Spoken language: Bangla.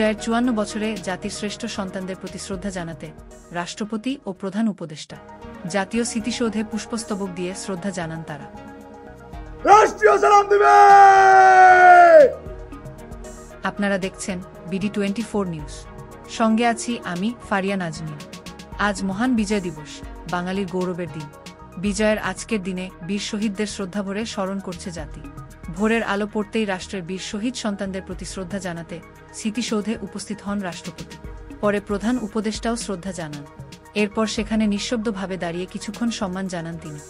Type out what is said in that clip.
বিজয়ের ৫৪ বছরে জাতির শ্রেষ্ঠ সন্তানদের প্রতি শ্রদ্ধা জানাতে রাষ্ট্রপতি ও প্রধান উপদেষ্টা জাতীয় স্মৃতিসৌধে পুষ্পস্তবক দিয়ে শ্রদ্ধা জানান তারা। রাষ্ট্রীয় সালাম দিবে। আপনারা দেখছেন BD24 নিউজ, সঙ্গে আছি আমি ফারিয়া নাজনীন। আজ মহান বিজয় দিবস, বাঙালির গৌরবের দিন। বিজয়ের আজকের দিনে বীর শহীদদের শ্রদ্ধাভরে স্মরণ করছে জাতি। ভোরের আলো পড়তেই রাষ্ট্রের বীর শহীদ সন্তানদের প্রতি শ্রদ্ধা জানাতে স্মৃতিসৌধে উপস্থিত হন রাষ্ট্রপতি। পরে প্রধান উপদেষ্টাও শ্রদ্ধা জানান। এরপর সেখানে নিঃশব্দভাবে দাঁড়িয়ে কিছুক্ষণ সম্মান জানান তিনি।